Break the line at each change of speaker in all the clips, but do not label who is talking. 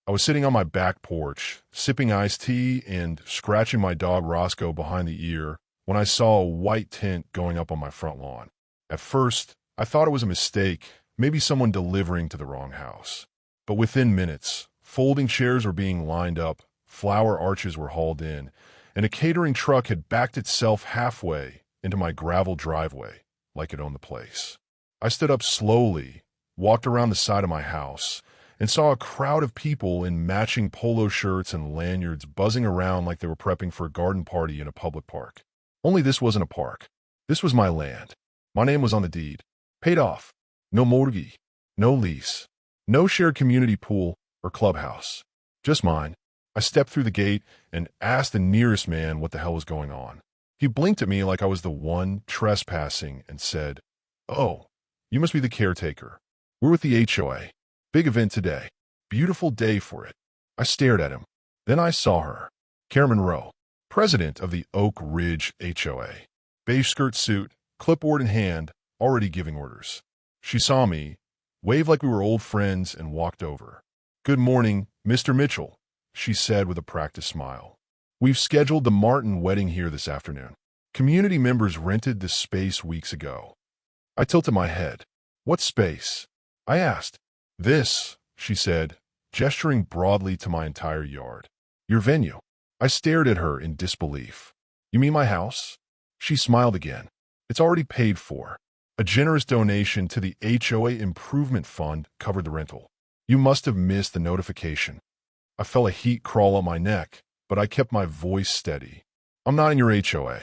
I was sitting on my back porch, sipping iced tea and scratching my dog Roscoe behind the ear when I saw a white tint going up on my front lawn. At first, I thought it was a mistake, maybe someone delivering to the wrong house. But within minutes, folding chairs were being lined up, flower arches were hauled in, and a catering truck had backed itself halfway into my gravel driveway, like it owned the place. I stood up slowly, walked around the side of my house, and saw a crowd of people in matching polo shirts and lanyards buzzing around like they were prepping for a garden party in a public park. Only this wasn't a park. This was my land. My name was on the deed. Paid off. No mortgage. No lease. No shared community pool or clubhouse. Just mine. I stepped through the gate and asked the nearest man what the hell was going on. He blinked at me like I was the one trespassing and said, "Oh, you must be the caretaker. We're with the HOA. Big event today. Beautiful day for it." I stared at him. Then I saw her. Karen Monroe, president of the Oak Ridge HOA. Beige skirt suit, clipboard in hand, already giving orders. She saw me, waved like we were old friends, and walked over. "Good morning, Mr. Mitchell," she said with a practiced smile. "We've scheduled the Martin wedding here this afternoon. Community members rented this space weeks ago." I tilted my head. "What space?" I asked. "This," she said, gesturing broadly to my entire yard. "Your venue." I stared at her in disbelief. "You mean my house?" She smiled again. "It's already paid for. A generous donation to the HOA Improvement Fund covered the rental. You must have missed the notification." I felt a heat crawl up my neck, but I kept my voice steady. "I'm not in your HOA."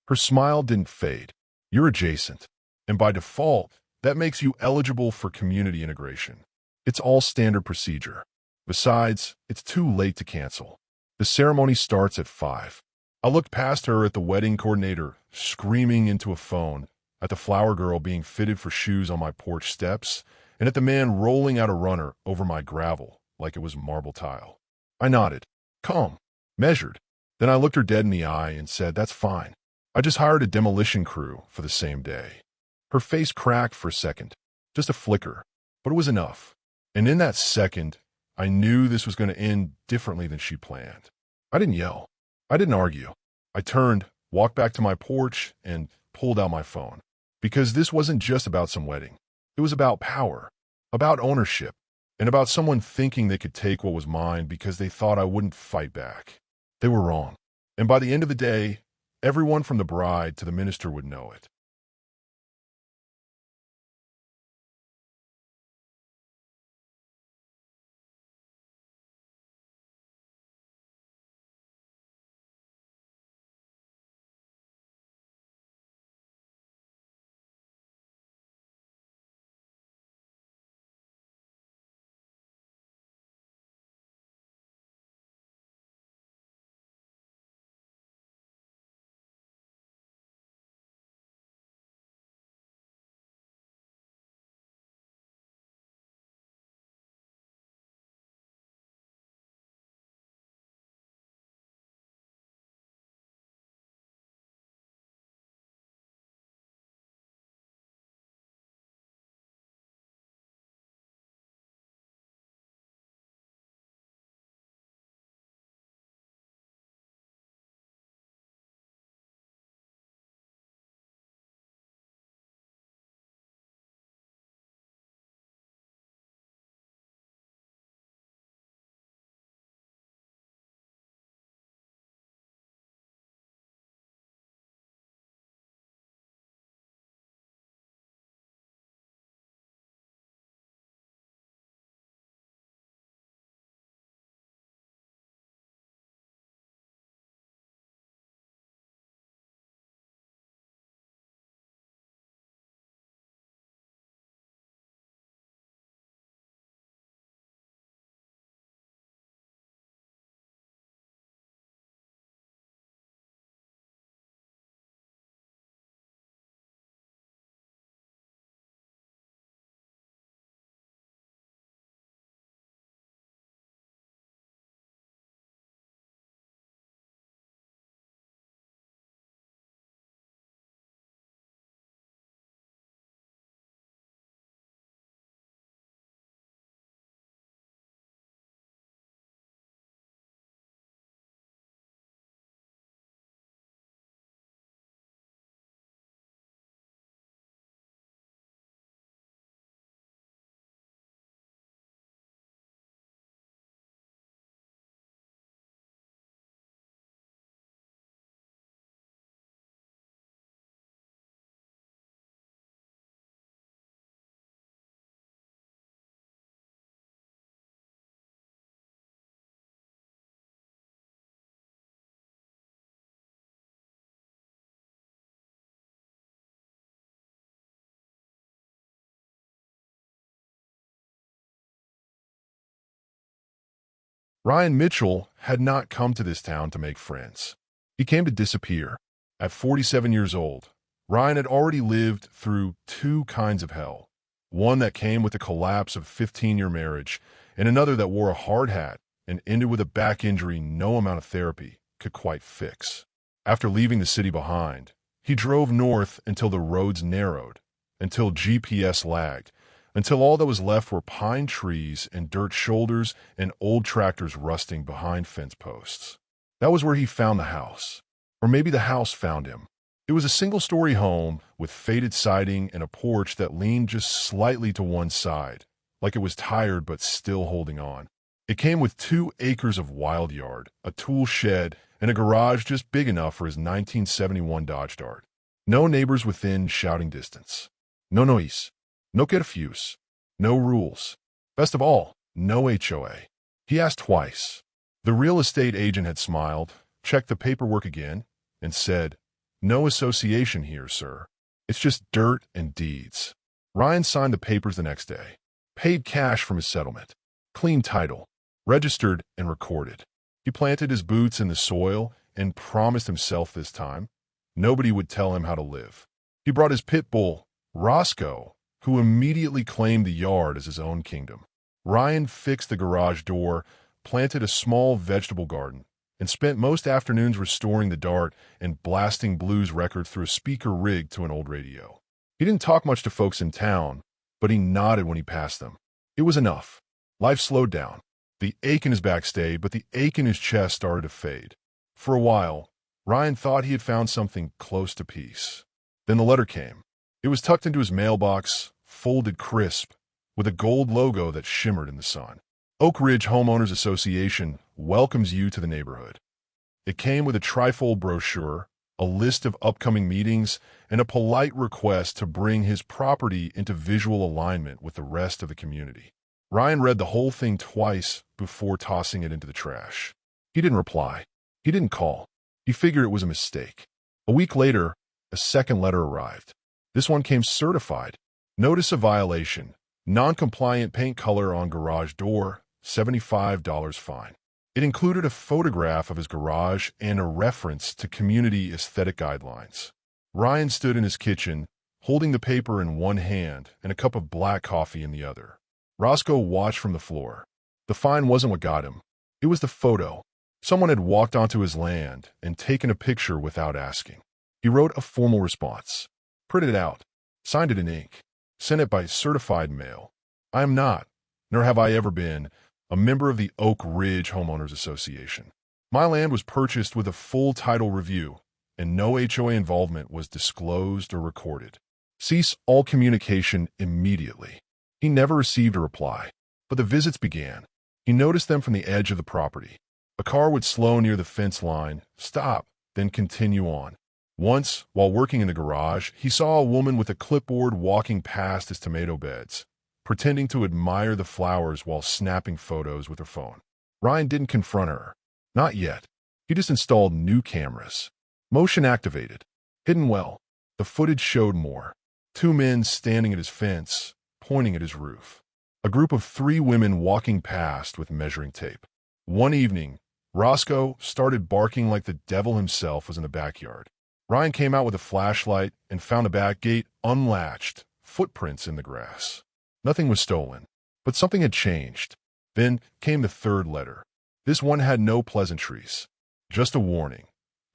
Her smile didn't fade. "You're adjacent. And by default, that makes you eligible for community integration. It's all standard procedure. Besides, it's too late to cancel. The ceremony starts at 5. I looked past her at the wedding coordinator screaming into a phone, at the flower girl being fitted for shoes on my porch steps, and at the man rolling out a runner over my gravel like it was marble tile. I nodded. Calm. Measured. Then I looked her dead in the eye and said, "That's fine. I just hired a demolition crew for the same day." Her face cracked for a second. Just a flicker. But it was enough. And in that second, I knew this was going to end differently than she planned. I didn't yell. I didn't argue. I turned, walked back to my porch, and pulled out my phone. Because this wasn't just about some wedding. It was about power, about ownership, and about someone thinking they could take what was mine because they thought I wouldn't fight back. They were wrong. And by the end of the day, everyone from the bride to the minister would know it. Ryan Mitchell had not come to this town to make friends. He came to disappear. At 47 years old, Ryan had already lived through two kinds of hell. One that came with the collapse of a 15-year marriage, and another that wore a hard hat and ended with a back injury no amount of therapy could quite fix. After leaving the city behind, he drove north until the roads narrowed, until GPS lagged, until all that was left were pine trees and dirt shoulders and old tractors rusting behind fence posts. That was where he found the house. Or maybe the house found him. It was a single-story home with faded siding and a porch that leaned just slightly to one side, like it was tired but still holding on. It came with 2 acres of wild yard, a tool shed, and a garage just big enough for his 1971 Dodge Dart. No neighbors within shouting distance. No noise. No curfews. No rules. Best of all, no HOA. He asked twice. The real estate agent had smiled, checked the paperwork again, and said, "No association here, sir. It's just dirt and deeds." Ryan signed the papers the next day, paid cash from his settlement, clean title, registered and recorded. He planted his boots in the soil and promised himself this time nobody would tell him how to live. He brought his pit bull, Roscoe, who immediately claimed the yard as his own kingdom. Ryan fixed the garage door, planted a small vegetable garden, and spent most afternoons restoring the Dart and blasting blues records through a speaker rigged to an old radio. He didn't talk much to folks in town, but he nodded when he passed them. It was enough. Life slowed down. The ache in his back stayed, but the ache in his chest started to fade. For a while, Ryan thought he had found something close to peace. Then the letter came. It was tucked into his mailbox, folded crisp, with a gold logo that shimmered in the sun. Oak Ridge Homeowners Association welcomes you to the neighborhood. It came with a trifold brochure, a list of upcoming meetings, and a polite request to bring his property into visual alignment with the rest of the community. Ryan read the whole thing twice before tossing it into the trash. He didn't reply. He didn't call. He figured it was a mistake. A week later, a second letter arrived. This one came certified. Notice of violation. Non-compliant paint color on garage door. $75 fine. It included a photograph of his garage and a reference to community aesthetic guidelines. Ryan stood in his kitchen, holding the paper in one hand and a cup of black coffee in the other. Roscoe watched from the floor. The fine wasn't what got him. It was the photo. Someone had walked onto his land and taken a picture without asking. He wrote a formal response, printed it out, signed it in ink, sent it by certified mail. I am not, nor have I ever been, a member of the Oak Ridge Homeowners Association. My land was purchased with a full title review, and no HOA involvement was disclosed or recorded. Cease all communication immediately. He never received a reply, but the visits began. He noticed them from the edge of the property. A car would slow near the fence line, stop, then continue on. Once, while working in the garage, he saw a woman with a clipboard walking past his tomato beds, pretending to admire the flowers while snapping photos with her phone. Ryan didn't confront her. Not yet. He just installed new cameras. Motion activated. Hidden well. The footage showed more. 2 men standing at his fence, pointing at his roof. A group of 3 women walking past with measuring tape. One evening, Roscoe started barking like the devil himself was in the backyard. Ryan came out with a flashlight and found the back gate unlatched, footprints in the grass. Nothing was stolen, but something had changed. Then came the third letter. This one had no pleasantries, just a warning.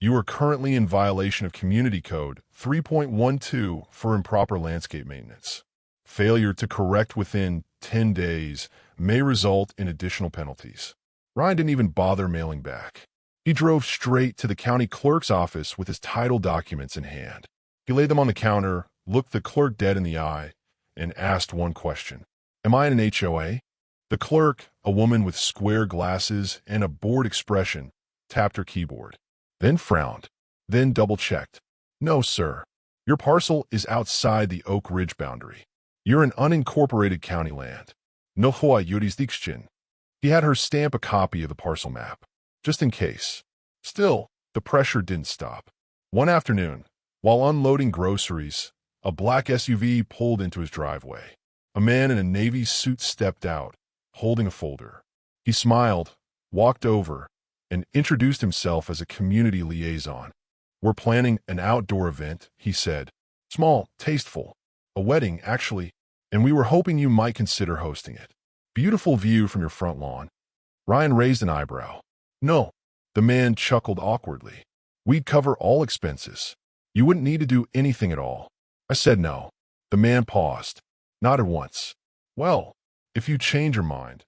You are currently in violation of Community Code 3.12 for improper landscape maintenance. Failure to correct within 10 days may result in additional penalties. Ryan didn't even bother mailing back. He drove straight to the county clerk's office with his title documents in hand. He laid them on the counter, looked the clerk dead in the eye, and asked one question. Am I in an HOA? The clerk, a woman with square glasses and a bored expression, tapped her keyboard, then frowned, then double-checked. No, sir. Your parcel is outside the Oak Ridge boundary. You're in unincorporated county land. No HOA jurisdiction. He had her stamp a copy of the parcel map, just in case. Still, the pressure didn't stop. One afternoon, while unloading groceries, a black SUV pulled into his driveway. A man in a navy suit stepped out, holding a folder. He smiled, walked over, and introduced himself as a community liaison. "We're planning an outdoor event," he said. "Small, tasteful. A wedding, actually, and we were hoping you might consider hosting it. Beautiful view from your front lawn." Ryan raised an eyebrow. "No." The man chuckled awkwardly. "We'd cover all expenses. You wouldn't need to do anything at all." I said no. The man paused, nodded once. "Well, if you change your mind,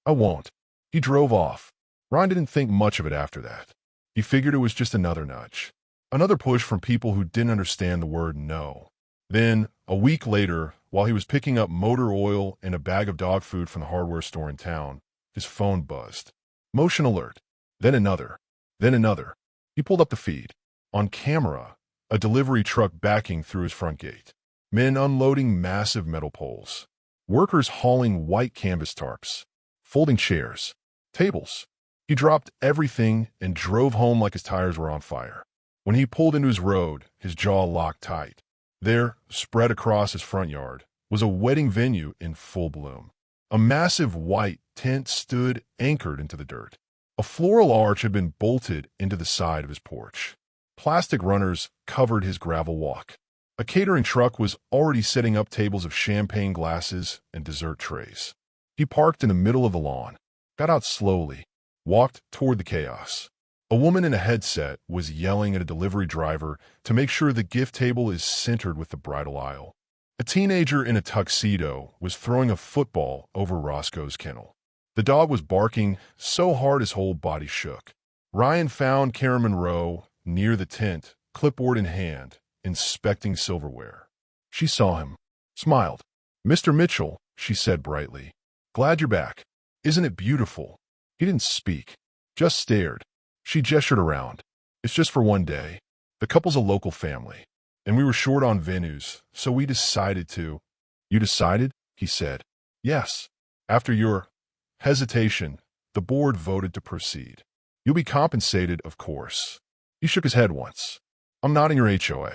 I won't." He drove off. Ryan didn't think much of it after that. He figured it was just another nudge. Another push from people who didn't understand the word no. Then, a week later, while he was picking up motor oil and a bag of dog food from the hardware store in town, his phone buzzed. Motion alert. Then another. Then another. He pulled up the feed. On camera, a delivery truck backing through his front gate. Men unloading massive metal poles. Workers hauling white canvas tarps. Folding chairs. Tables. He dropped everything and drove home like his tires were on fire. When he pulled into his road, his jaw locked tight. There, spread across his front yard, was a wedding venue in full bloom. A massive white tent stood anchored into the dirt. A floral arch had been bolted into the side of his porch. Plastic runners covered his gravel walk. A catering truck was already setting up tables of champagne glasses and dessert trays. He parked in the middle of the lawn, got out slowly, walked toward the chaos. A woman in a headset was yelling at a delivery driver to make sure the gift table is centered with the bridal aisle. A teenager in a tuxedo was throwing a football over Roscoe's kennel. The dog was barking so hard his whole body shook. Ryan found Karen Monroe near the tent, clipboard in hand, inspecting silverware. She saw him, smiled. "Mr. Mitchell," she said brightly. "Glad you're back. Isn't it beautiful?" He didn't speak, just stared. She gestured around. "It's just for one day. The couple's a local family, and we were short on venues, so we decided to." "You decided?" he said. "Yes. After your hesitation, the board voted to proceed. You'll be compensated, of course." He shook his head once. "I'm not in your HOA."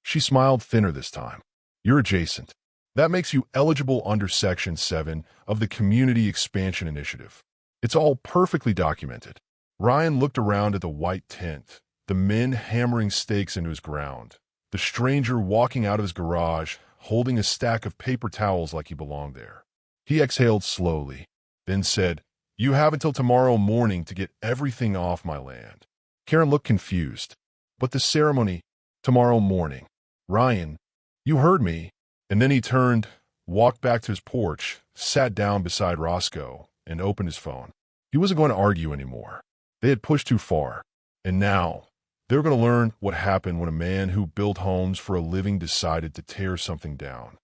She smiled thinner this time. "You're adjacent. That makes you eligible under Section 7 of the Community Expansion Initiative. It's all perfectly documented." Ryan looked around at the white tent, the men hammering stakes into his ground, the stranger walking out of his garage holding a stack of paper towels like he belonged there. He exhaled slowly, then said, "You have until tomorrow morning to get everything off my land." Karen looked confused. "But the ceremony—" "Tomorrow morning." "Ryan, you heard me." And then he turned, walked back to his porch, sat down beside Roscoe, and opened his phone. He wasn't going to argue anymore. They had pushed too far, and now they were going to learn what happened when a man who built homes for a living decided to tear something down.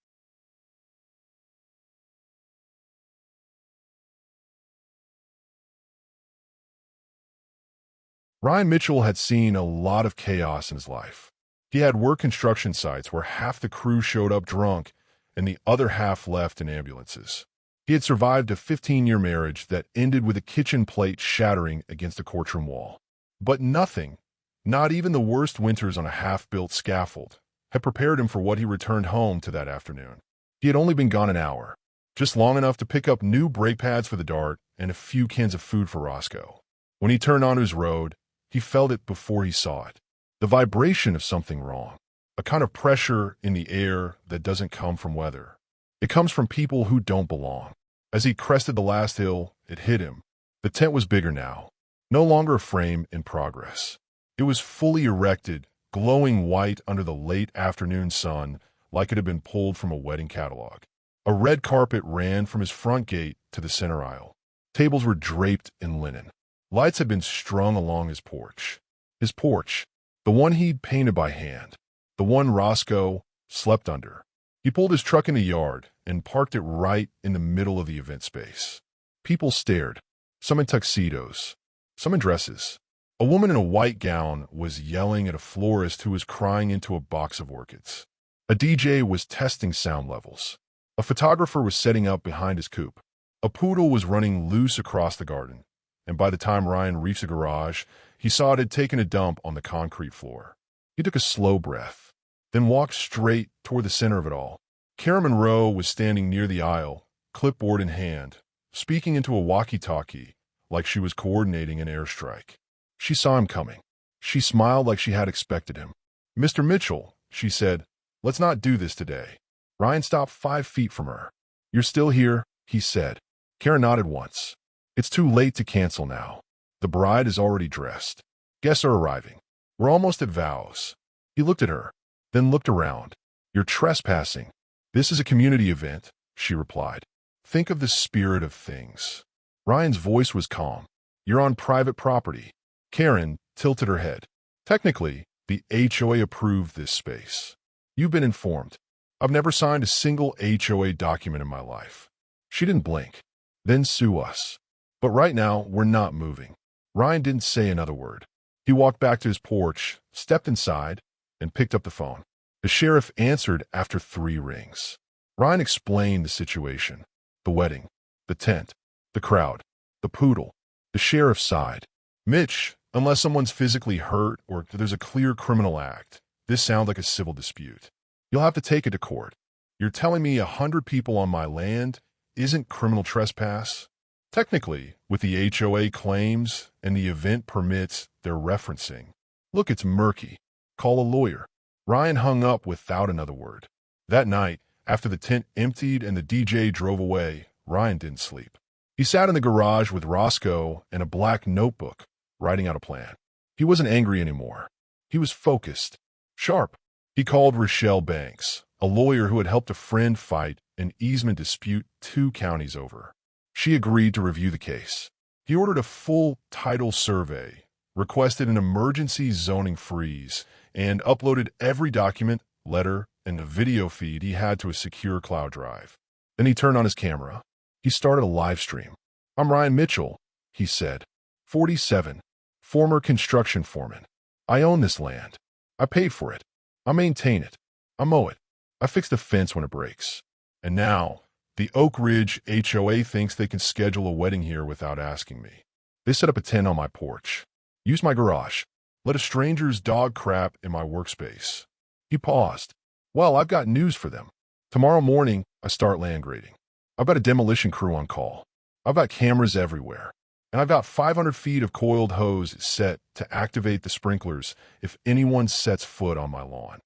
Ryan Mitchell had seen a lot of chaos in his life. He had worked construction sites where half the crew showed up drunk and the other half left in ambulances. He had survived a 15-year marriage that ended with a kitchen plate shattering against a courtroom wall. But nothing, not even the worst winters on a half-built scaffold, had prepared him for what he returned home to that afternoon. He had only been gone an hour, just long enough to pick up new brake pads for the Dart and a few cans of food for Roscoe. When he turned onto his road, he felt it before he saw it. The vibration of something wrong, a kind of pressure in the air that doesn't come from weather. It comes from people who don't belong. As he crested the last hill, it hit him. The tent was bigger now, no longer a frame in progress. It was fully erected, glowing white under the late afternoon sun like it had been pulled from a wedding catalog. A red carpet ran from his front gate to the center aisle. Tables were draped in linen. Lights had been strung along his porch. His porch, the one he'd painted by hand, the one Roscoe slept under. He pulled his truck in the yard and parked it right in the middle of the event space. People stared, some in tuxedos, some in dresses. A woman in a white gown was yelling at a florist who was crying into a box of orchids. A DJ was testing sound levels. A photographer was setting up behind his coupe. A poodle was running loose across the garden, and by the time Ryan reached the garage, he saw it had taken a dump on the concrete floor. He took a slow breath, then walked straight toward the center of it all. Karen Monroe was standing near the aisle, clipboard in hand, speaking into a walkie-talkie like she was coordinating an airstrike. She saw him coming. She smiled like she had expected him. "Mr. Mitchell," she said, "let's not do this today." Ryan stopped 5 feet from her. "You're still here," he said. Karen nodded once. "It's too late to cancel now. The bride is already dressed. Guests are arriving. We're almost at vows." He looked at her, then looked around. "You're trespassing. This is a community event," she replied. "Think of the spirit of things." Ryan's voice was calm. "You're on private property." Karen tilted her head. "Technically, the HOA approved this space. You've been informed. I've never signed a single HOA document in my life." She didn't blink. "Then sue us. But right now, we're not moving." Ryan didn't say another word. He walked back to his porch, stepped inside, and picked up the phone. The sheriff answered after 3 rings. Ryan explained the situation. The wedding, the tent, the crowd, the poodle. The sheriff sighed. "Mitch, unless someone's physically hurt or there's a clear criminal act, this sounds like a civil dispute. You'll have to take it to court. You're telling me 100 people on my land isn't criminal trespass?" "Technically, with the HOA claims and the event permits they're referencing. Look, it's murky. Call a lawyer." Ryan hung up without another word. That night, after the tent emptied and the DJ drove away, Ryan didn't sleep. He sat in the garage with Roscoe and a black notebook, writing out a plan. He wasn't angry anymore. He was focused, sharp. He called Rochelle Banks, a lawyer who had helped a friend fight an easement dispute 2 counties over. She agreed to review the case. He ordered a full title survey, requested an emergency zoning freeze, and uploaded every document, letter, and video feed he had to a secure cloud drive. Then he turned on his camera. He started a live stream. "I'm Ryan Mitchell," he said. 47, former construction foreman. "I own this land. I paid for it. I maintain it. I mow it. I fix the fence when it breaks. And now, the Oak Ridge HOA thinks they can schedule a wedding here without asking me. They set up a tent on my porch. Use my garage. Let a stranger's dog crap in my workspace." He paused. "Well, I've got news for them. Tomorrow morning, I start land grading. I've got a demolition crew on call. I've got cameras everywhere. And I've got 500 feet of coiled hose set to activate the sprinklers if anyone sets foot on my lawn."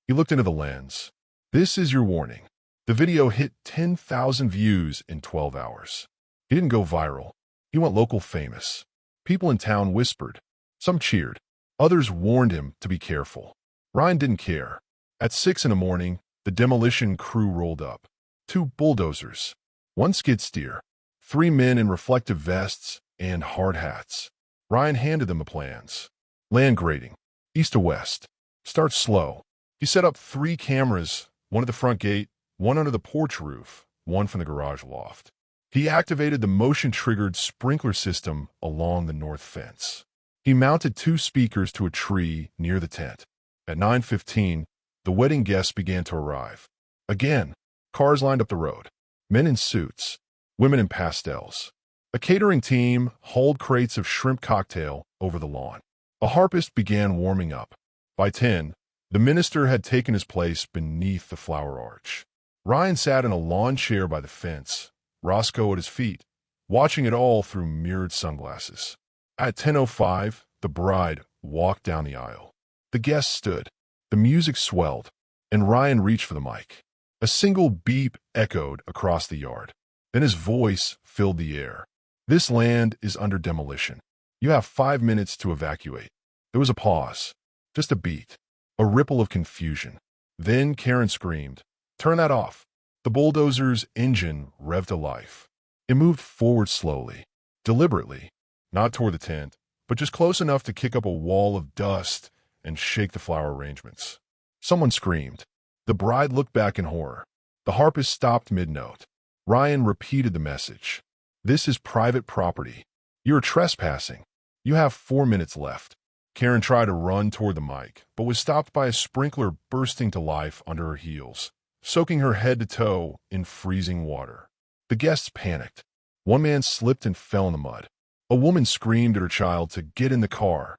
He looked into the lens. "This is your warning." The video hit 10,000 views in 12 hours. He didn't go viral. He went local famous. People in town whispered. Some cheered. Others warned him to be careful. Ryan didn't care. At 6 in the morning, the demolition crew rolled up. 2 bulldozers, 1 skid steer, 3 men in reflective vests and hard hats. Ryan handed them the plans. "Land grading, east to west. Start slow." He set up 3 cameras, 1 at the front gate, 1 under the porch roof, 1 from the garage loft. He activated the motion-triggered sprinkler system along the north fence. He mounted 2 speakers to a tree near the tent. At 9:15, the wedding guests began to arrive. Again, cars lined up the road. Men in suits, women in pastels. A catering team hauled crates of shrimp cocktail over the lawn. A harpist began warming up. By 10, the minister had taken his place beneath the flower arch. Ryan sat in a lawn chair by the fence, Roscoe at his feet, watching it all through mirrored sunglasses. At 10:05, the bride walked down the aisle. The guests stood. The music swelled, and Ryan reached for the mic. A single beep echoed across the yard. Then his voice filled the air. "This land is under demolition. You have 5 minutes to evacuate." There was a pause, just a beat, a ripple of confusion. Then Karen screamed, "Turn that off." The bulldozer's engine revved to life. It moved forward slowly, deliberately, not toward the tent, but just close enough to kick up a wall of dust and shake the flower arrangements. Someone screamed. The bride looked back in horror. The harpist stopped mid-note. Ryan repeated the message. "This is private property. You're trespassing. You have 4 minutes left." Karen tried to run toward the mic, but was stopped by a sprinkler bursting to life under her heels, soaking her head to toe in freezing water. The guests panicked. One man slipped and fell in the mud. A woman screamed at her child to get in the car.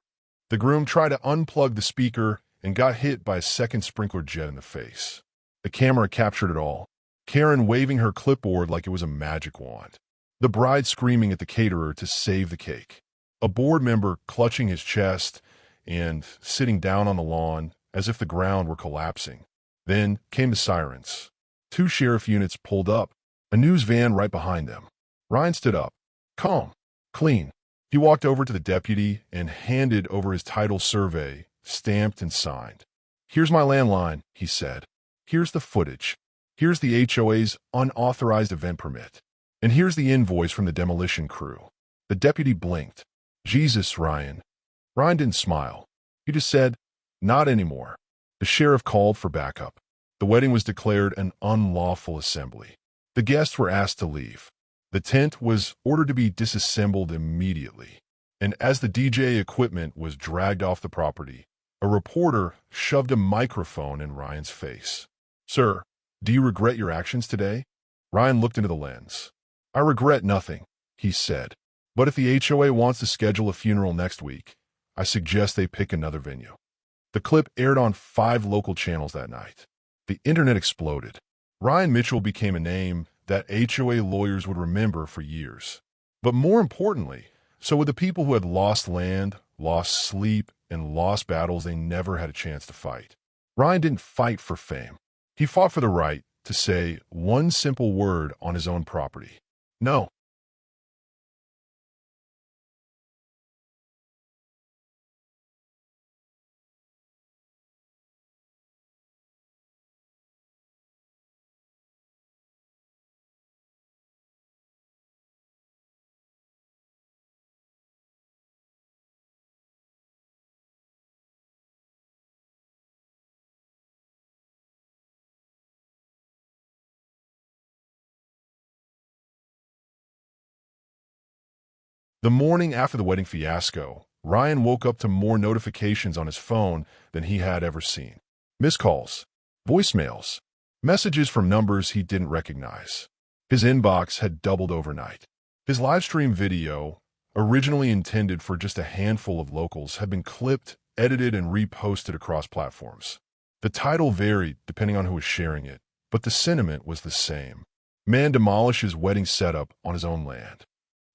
The groom tried to unplug the speaker and got hit by a second sprinkler jet in the face. The camera captured it all. Karen waving her clipboard like it was a magic wand. The bride screaming at the caterer to save the cake. A board member clutching his chest and sitting down on the lawn as if the ground were collapsing. Then came the sirens. 2 sheriff units pulled up, a news van right behind them. Ryan stood up. Calm. Clean. He walked over to the deputy and handed over his title survey, stamped and signed. Here's my landline, he said. Here's the footage. Here's the HOA's unauthorized event permit. And here's the invoice from the demolition crew. The deputy blinked. Jesus, Ryan. Ryan didn't smile. He just said, not anymore. The sheriff called for backup. The wedding was declared an unlawful assembly. The guests were asked to leave. The tent was ordered to be disassembled immediately. And as the DJ equipment was dragged off the property, a reporter shoved a microphone in Ryan's face. Sir, do you regret your actions today? Ryan looked into the lens. I regret nothing, he said. But if the HOA wants to schedule a funeral next week, I suggest they pick another venue. The clip aired on 5 local channels that night. The internet exploded. Ryan Mitchell became a name that HOA lawyers would remember for years. But more importantly, so would the people who had lost land, lost sleep, and lost battles they never had a chance to fight. Ryan didn't fight for fame. He fought for the right to say one simple word on his own property. No. The morning after the wedding fiasco, Ryan woke up to more notifications on his phone than he had ever seen. Missed calls, voicemails, messages from numbers he didn't recognize. His inbox had doubled overnight. His live stream video, originally intended for just a handful of locals, had been clipped, edited, and reposted across platforms. The title varied depending on who was sharing it, but the sentiment was the same. Man demolishes wedding setup on his own land.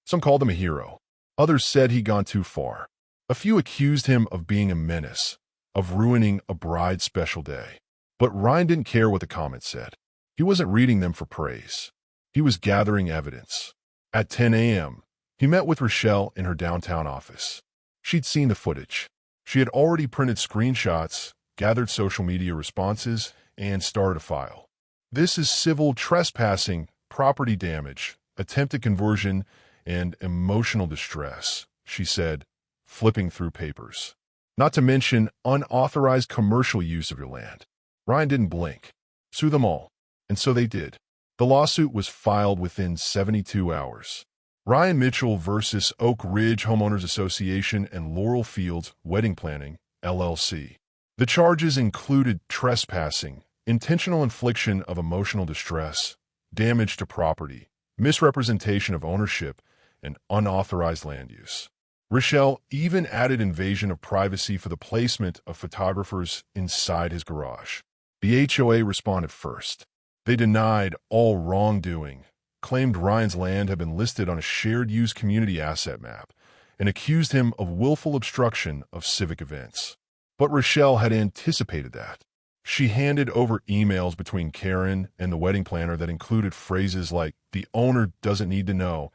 Some called him a hero. Others said he'd gone too far. A few accused him of being a menace, of ruining a bride's special day. But Ryan didn't care what the comments said. He wasn't reading them for praise. He was gathering evidence. At 10 a.m., he met with Rochelle in her downtown office. She'd seen the footage. She had already printed screenshots, gathered social media responses, and started a file. This is civil trespassing, property damage, attempted conversion, and emotional distress, she said, flipping through papers. Not to mention unauthorized commercial use of your land. Ryan didn't blink. Sue them all. And so they did. The lawsuit was filed within 72 hours. Ryan Mitchell versus Oak Ridge Homeowners Association and Laurel Fields Wedding Planning, LLC. The charges included trespassing, intentional infliction of emotional distress, damage to property, misrepresentation of ownership, and unauthorized land use. Rochelle even added invasion of privacy for the placement of photographers inside his garage. The HOA responded first. They denied all wrongdoing, claimed Ryan's land had been listed on a shared-use community asset map, and accused him of willful obstruction of civic events. But Rochelle had anticipated that. She handed over emails between Karen and the wedding planner that included phrases like, "The owner doesn't need to know,"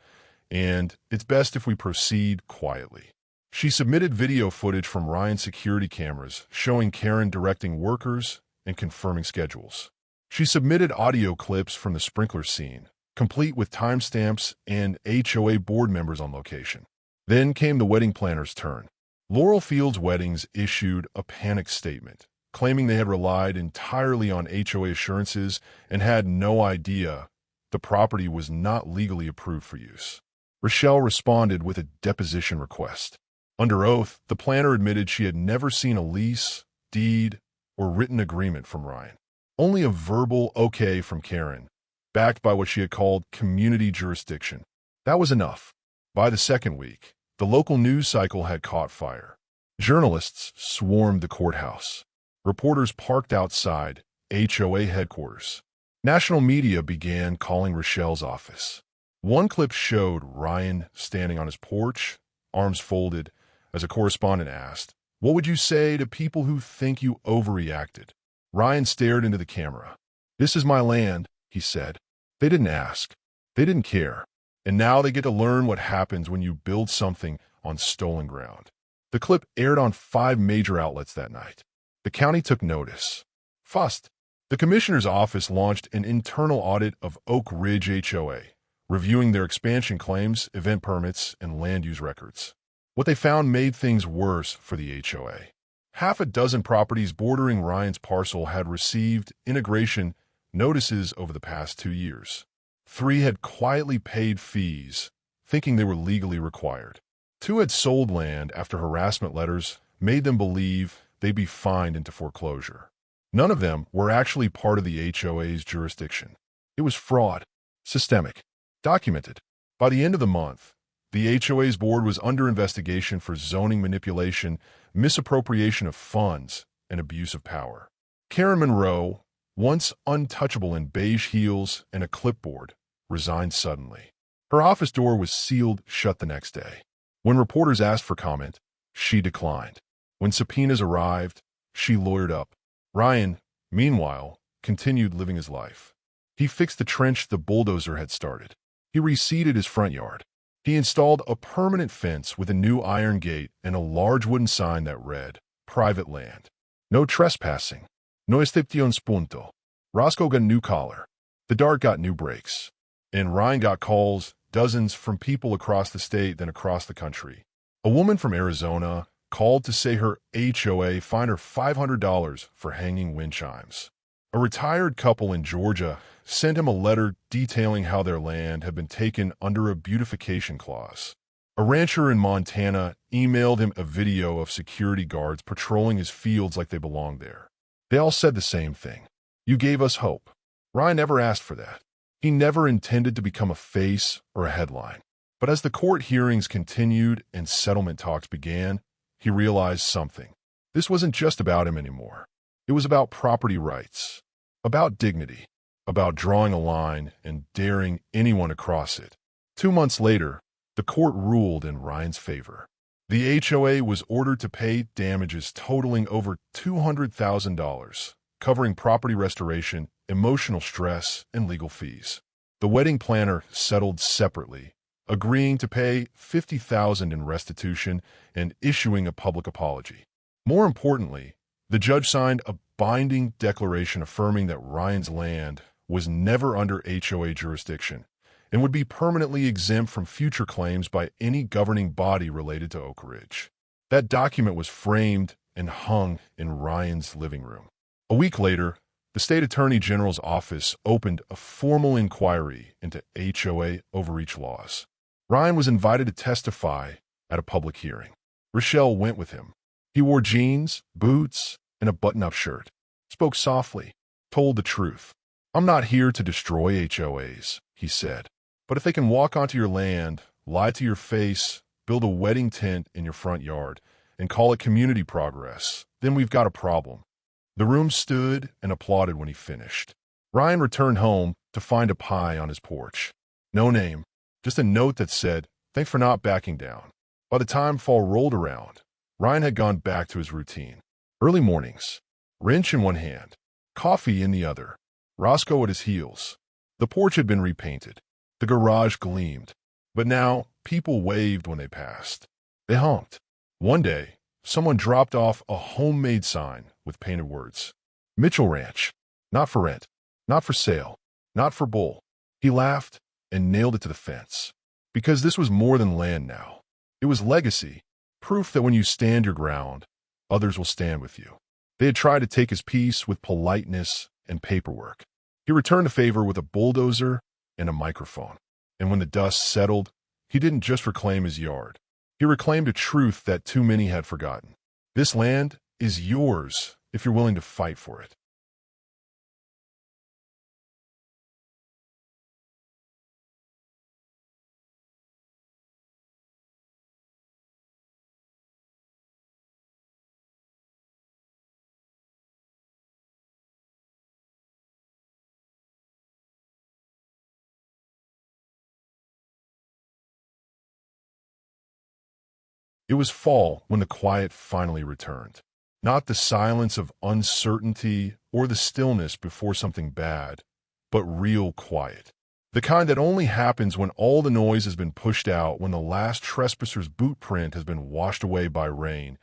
and "It's best if we proceed quietly." She submitted video footage from Ryan's security cameras showing Karen directing workers and confirming schedules. She submitted audio clips from the sprinkler scene, complete with timestamps and HOA board members on location. Then came the wedding planner's turn. Laurel Fields Weddings issued a panic statement, claiming they had relied entirely on HOA assurances and had no idea the property was not legally approved for use. Rochelle responded with a deposition request. Under oath, the planner admitted she had never seen a lease, deed, or written agreement from Ryan. Only a verbal okay from Karen, backed by what she had called community jurisdiction. That was enough. By the second week, the local news cycle had caught fire. Journalists swarmed the courthouse. Reporters parked outside HOA headquarters. National media began calling Rochelle's office. One clip showed Ryan standing on his porch, arms folded, as a correspondent asked, "What would you say to people who think you overreacted?" Ryan stared into the camera. "This is my land," he said. They didn't ask. They didn't care. And now they get to learn what happens when you build something on stolen ground. The clip aired on 5 major outlets that night. The county took notice. First, the commissioner's office launched an internal audit of Oak Ridge HOA, reviewing their expansion claims, event permits, and land use records. What they found made things worse for the HOA. Half a dozen properties bordering Ryan's parcel had received integration notices over the past 2 years. 3 had quietly paid fees, thinking they were legally required. 2 had sold land after harassment letters made them believe they'd be fined into foreclosure. None of them were actually part of the HOA's jurisdiction. It was fraud, systemic, documented. By the end of the month, the HOA's board was under investigation for zoning manipulation, misappropriation of funds, and abuse of power. Karen Monroe, once untouchable in beige heels and a clipboard, resigned suddenly. Her office door was sealed shut the next day. When reporters asked for comment, she declined. When subpoenas arrived, she lawyered up. Ryan, meanwhile, continued living his life. He fixed the trench the bulldozer had started. He reseeded his front yard. He installed a permanent fence with a new iron gate and a large wooden sign that read, "Private land. No trespassing. No excepción punto." Roscoe got a new collar. The Dart got new brakes. And Ryan got calls, dozens from people across the state then across the country. A woman from Arizona called to say her HOA fined her $500 for hanging wind chimes. A retired couple in Georgia sent him a letter detailing how their land had been taken under a beautification clause. A rancher in Montana emailed him a video of security guards patrolling his fields like they belonged there. They all said the same thing. "You gave us hope." Ryan never asked for that. He never intended to become a face or a headline. But as the court hearings continued and settlement talks began, he realized something. This wasn't just about him anymore. It was about property rights, about dignity, about drawing a line and daring anyone to cross it. 2 months later, the court ruled in Ryan's favor. The HOA was ordered to pay damages totaling over $200,000, covering property restoration, emotional stress, and legal fees. The wedding planner settled separately, agreeing to pay $50,000 in restitution and issuing a public apology. More importantly, the judge signed a binding declaration affirming that Ryan's land was never under HOA jurisdiction and would be permanently exempt from future claims by any governing body related to Oak Ridge. That document was framed and hung in Ryan's living room. A week later, the state attorney general's office opened a formal inquiry into HOA overreach laws. Ryan was invited to testify at a public hearing. Rochelle went with him. He wore jeans, boots, and a button-up shirt, spoke softly, told the truth. "I'm not here to destroy HOAs," he said. "But if they can walk onto your land, lie to your face, build a wedding tent in your front yard, and call it community progress, then we've got a problem." The room stood and applauded when he finished. Ryan returned home to find a pie on his porch. No name, just a note that said, "Thanks for not backing down." By the time fall rolled around, Ryan had gone back to his routine. Early mornings, wrench in one hand, coffee in the other, Roscoe at his heels. The porch had been repainted. The garage gleamed. But now, people waved when they passed. They honked. One day, someone dropped off a homemade sign with painted words. "Mitchell Ranch. Not for rent. Not for sale. Not for bull." He laughed and nailed it to the fence. Because this was more than land now. It was legacy. Proof that when you stand your ground, others will stand with you. They had tried to take his peace with politeness and paperwork. He returned the favor with a bulldozer and a microphone. And when the dust settled, he didn't just reclaim his yard. He reclaimed a truth that too many had forgotten. This land is yours if you're willing to fight for it. It was fall when the quiet finally returned. Not the silence of uncertainty or the stillness before something bad, but real quiet. The kind that only happens when all the noise has been pushed out, when the last trespasser's boot print has been washed away by rain,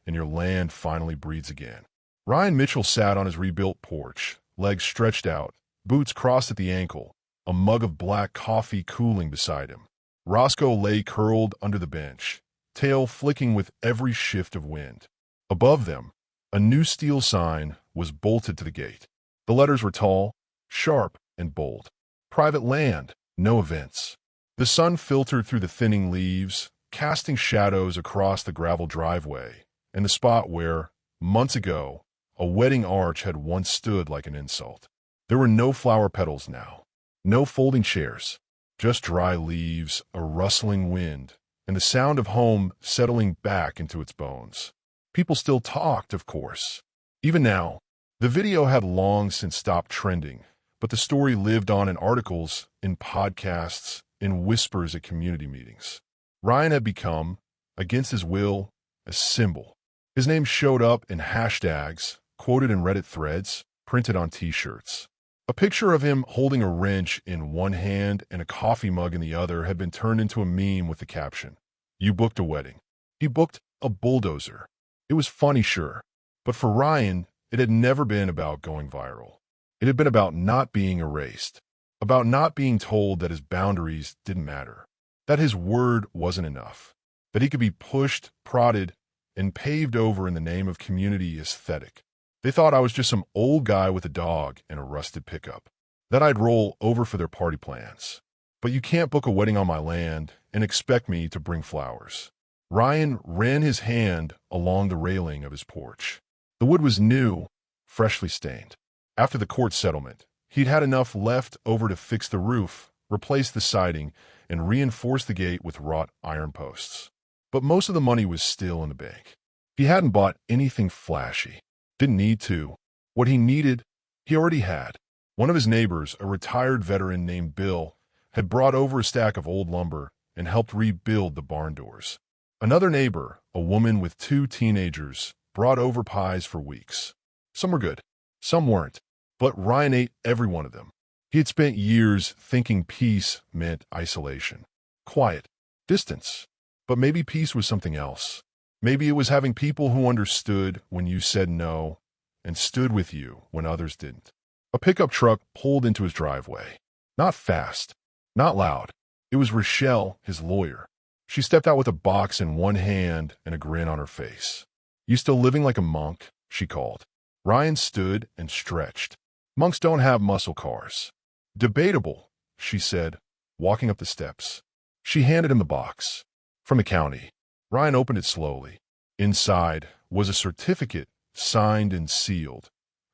and your land finally breathes again. Ryan Mitchell sat on his rebuilt porch, legs stretched out, boots crossed at the ankle, a mug of black coffee cooling beside him. Roscoe lay curled under the bench, tail flicking with every shift of wind. Above them, a new steel sign was bolted to the gate. The letters were tall, sharp, and bold. Private land, no events. The sun filtered through the thinning leaves, casting shadows across the gravel driveway, and the spot where, months ago, a wedding arch had once stood like an insult. There were no flower petals now, no folding chairs, just dry leaves, a rustling wind, and the sound of home settling back into its bones. People still talked, of course. Even now, the video had long since stopped trending, but the story lived on in articles, in podcasts, in whispers at community meetings. Ryan had become, against his will, a symbol. His name showed up in hashtags, quoted in Reddit threads, printed on t-shirts. A picture of him holding a wrench in one hand and a coffee mug in the other had been turned into a meme with the caption, "You booked a wedding." He booked a bulldozer. It was funny, sure, but for Ryan, it had never been about going viral. It had been about not being erased, about not being told that his boundaries didn't matter, that his word wasn't enough, that he could be pushed, prodded, and paved over in the name of community aesthetic. They thought I was just some old guy with a dog and a rusted pickup, that I'd roll over for their party plans. But you can't book a wedding on my land and expect me to bring flowers. Ryan ran his hand along the railing of his porch. The wood was new, freshly stained. After the court settlement, he'd had enough left over to fix the roof, replace the siding, and reinforce the gate with wrought iron posts. But most of the money was still in the bank. He hadn't bought anything flashy. Didn't need to. What he needed, he already had. One of his neighbors, a retired veteran named Bill, had brought over a stack of old lumber and helped rebuild the barn doors. Another neighbor, a woman with 2 teenagers, brought over pies for weeks. Some were good, some weren't, but Ryan ate every one of them. He had spent years thinking peace meant isolation, quiet, distance. But maybe peace was something else. Maybe it was having people who understood when you said no and stood with you when others didn't. A pickup truck pulled into his driveway. Not fast, not loud. It was Rochelle, his lawyer. She stepped out with a box in one hand and a grin on her face. "You still living like a monk?" she called. Ryan stood and stretched. "Monks don't have muscle cars." "Debatable," she said, walking up the steps. She handed him the box. From the county. Ryan opened it slowly. Inside was a certificate, signed and sealed,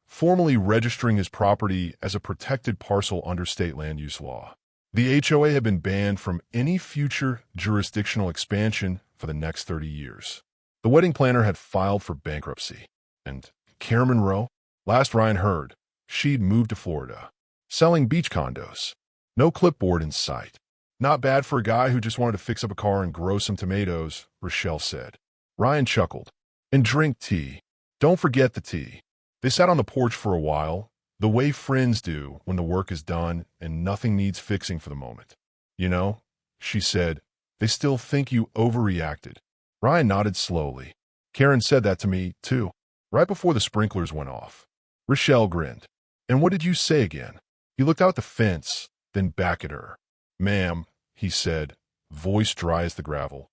formally registering his property as a protected parcel under state land use law. The HOA had been banned from any future jurisdictional expansion for the next 30 years. The wedding planner had filed for bankruptcy. And Karen Monroe? Last Ryan heard, she'd moved to Florida, selling beach condos. No clipboard in sight. "Not bad for a guy who just wanted to fix up a car and grow some tomatoes," Rochelle said. Ryan chuckled. "And drink tea. Don't forget the tea." They sat on the porch for a while, the way friends do when the work is done and nothing needs fixing for the moment. "You know," she said, "they still think you overreacted." Ryan nodded slowly. "Karen said that to me, too, right before the sprinklers went off." Rochelle grinned. "And what did you say again?" He looked out the fence, then back at her. "Ma'am," he said, voice dry as the gravel,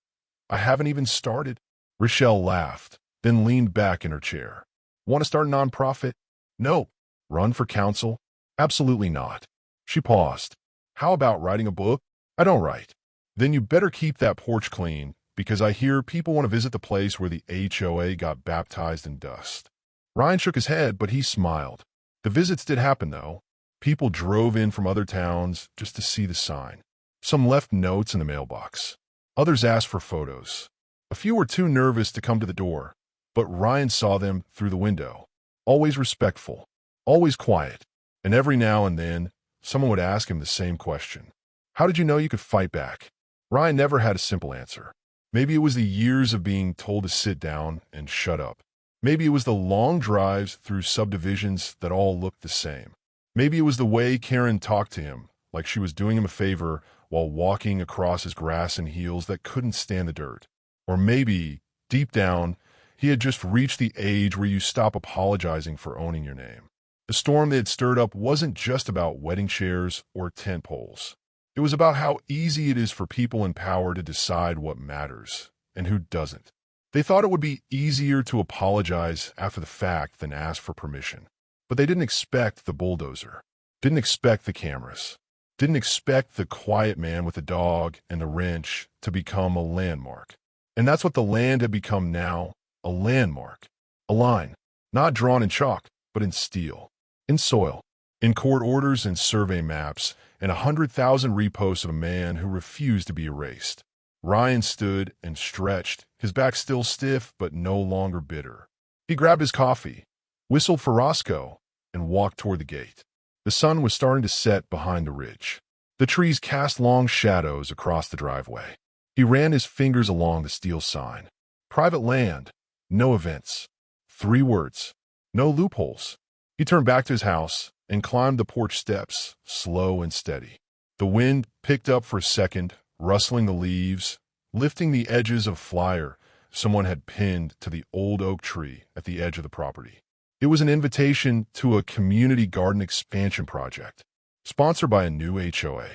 "I haven't even started." Rochelle laughed, then leaned back in her chair. "Want to start a nonprofit?" "No." "Run for council?" "Absolutely not." She paused. "How about writing a book?" "I don't write." "Then you better keep that porch clean, because I hear people want to visit the place where the HOA got baptized in dust." Ryan shook his head, but he smiled. The visits did happen, though. People drove in from other towns just to see the sign. Some left notes in the mailbox. Others asked for photos. A few were too nervous to come to the door, but Ryan saw them through the window. Always respectful, always quiet, and every now and then, someone would ask him the same question. "How did you know you could fight back?" Ryan never had a simple answer. Maybe it was the years of being told to sit down and shut up. Maybe it was the long drives through subdivisions that all looked the same. Maybe it was the way Karen talked to him, like she was doing him a favor while walking across his grass in heels that couldn't stand the dirt. Or maybe, deep down, he had just reached the age where you stop apologizing for owning your name. The storm they had stirred up wasn't just about wedding chairs or tent poles. It was about how easy it is for people in power to decide what matters and who doesn't. They thought it would be easier to apologize after the fact than ask for permission. But they didn't expect the bulldozer, didn't expect the cameras, didn't expect the quiet man with a dog and a wrench to become a landmark. And that's what the land had become now, a landmark. A line, not drawn in chalk, but in steel, in soil, in court orders and survey maps, and 100,000 reposts of a man who refused to be erased. Ryan stood and stretched, his back still stiff but no longer bitter. He grabbed his coffee, whistled for Roscoe, and walked toward the gate. The sun was starting to set behind the ridge. The trees cast long shadows across the driveway. He ran his fingers along the steel sign. Private land, no events. 3 words, no loopholes. He turned back to his house and climbed the porch steps, slow and steady. The wind picked up for a second, rustling the leaves, lifting the edges of a flyer someone had pinned to the old oak tree at the edge of the property. It was an invitation to a community garden expansion project, sponsored by a new HOA.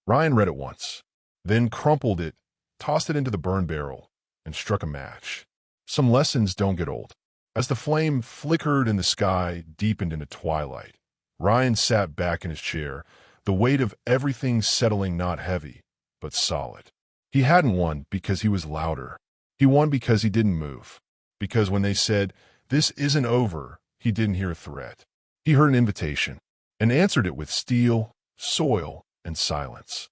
Ryan read it once, then crumpled it, tossed it into the burn barrel, and struck a match. Some lessons don't get old. As the flame flickered and the sky deepened into twilight, Ryan sat back in his chair, the weight of everything settling not heavy, but solid. He hadn't won because he was louder. He won because he didn't move. Because when they said, "This isn't over," he didn't hear a threat. He heard an invitation, and answered it with steel, soil, and silence.